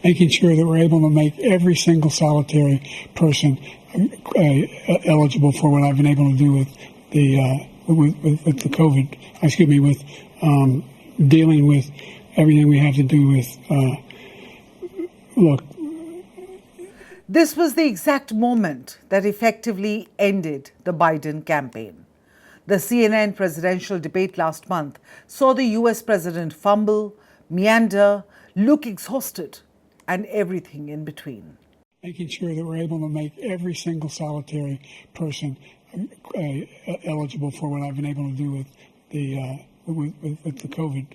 making sure that we're able to make every single solitary person eligible for what I've been able to do with the COVID, with dealing with everything we have to do with, look. This was the exact moment that effectively ended the Biden campaign. The CNN presidential debate last month saw the US president fumble, meander, look exhausted, and everything in between. Making sure that we're able to make every single solitary person eligible for what I've been able to do with the COVID.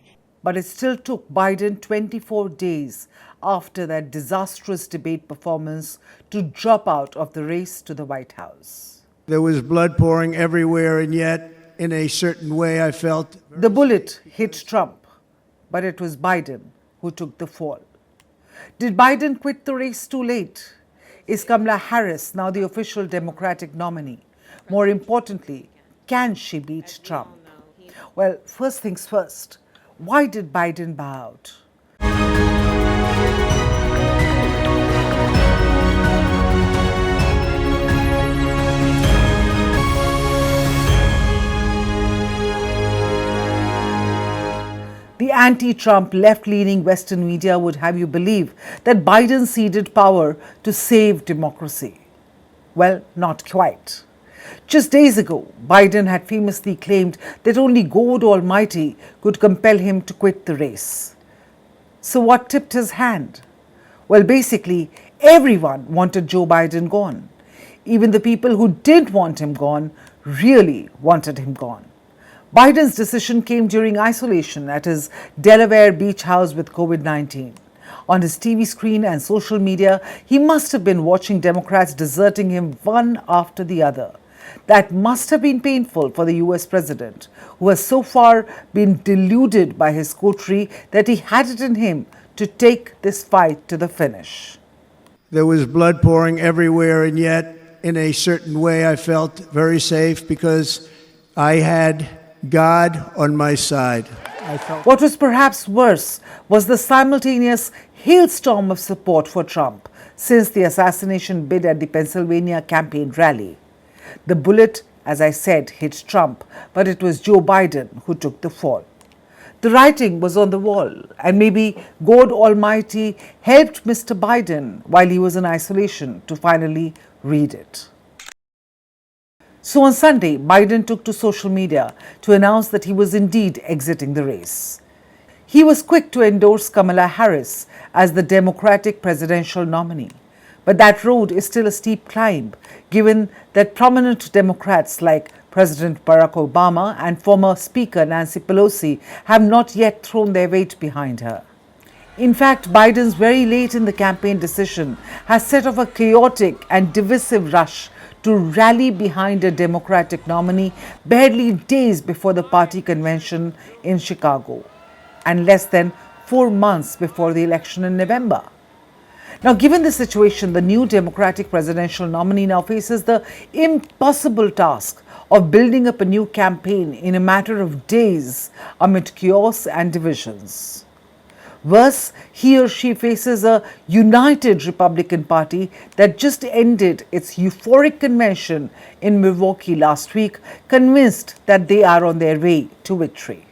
But it still took Biden 24 days after that disastrous debate performance to drop out of the race to the White House. There was blood pouring everywhere, and yet, in a certain way, I felt... The bullet hit Trump, but it was Biden who took the fall. Did Biden quit the race too late? Is Kamala Harris now the official Democratic nominee? More importantly, can she beat Trump? Well, first things first, why did Biden bow out? The anti-Trump, left-leaning Western media would have you believe that Biden ceded power to save democracy. Well, not quite. Just days ago, Biden had famously claimed that only God Almighty could compel him to quit the race. So what tipped his hand? Well, basically, everyone wanted Joe Biden gone. Even the people who didn't want him gone really wanted him gone. Biden's decision came during isolation at his Delaware beach house with COVID-19. On his TV screen and social media, he must have been watching Democrats deserting him one after the other. That must have been painful for the US president, who has so far been deluded by his coterie that he had it in him to take this fight to the finish. There was blood pouring everywhere, and yet, in a certain way, I felt very safe because I had God on my side. What was perhaps worse was the simultaneous hailstorm of support for Trump since the assassination bid at the Pennsylvania campaign rally. The bullet, as I said, hit Trump, but it was Joe Biden who took the fall. The writing was on the wall, and maybe God Almighty helped Mr. Biden while he was in isolation to finally read it. So on Sunday, Biden took to social media to announce that he was indeed exiting the race. He was quick to endorse Kamala Harris as the Democratic presidential nominee. But that road is still a steep climb, given that prominent Democrats like President Barack Obama and former Speaker Nancy Pelosi have not yet thrown their weight behind her. In fact, Biden's very late in the campaign decision has set off a chaotic and divisive rush to rally behind a Democratic nominee barely days before the party convention in Chicago and less than 4 months before the election in November. Now, given the situation, the new Democratic presidential nominee now faces the impossible task of building up a new campaign in a matter of days amid chaos and divisions. Worse, he or she faces a united Republican Party that just ended its euphoric convention in Milwaukee last week, convinced that they are on their way to victory.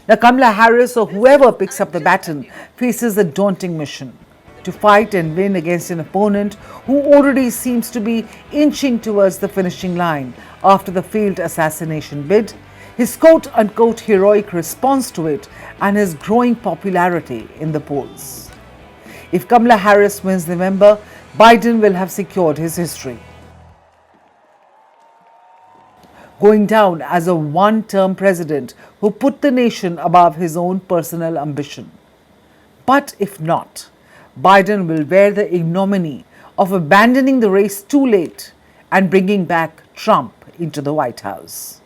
Now, Kamala Harris or whoever picks up the baton faces a daunting mission: to fight and win against an opponent who already seems to be inching towards the finishing line after the failed assassination bid, his quote-unquote heroic response to it, and his growing popularity in the polls. If Kamala Harris wins November, Biden will have secured his history, going down as a one-term president who put the nation above his own personal ambition. But if not, Biden will bear the ignominy of abandoning the race too late and bringing back Trump into the White House.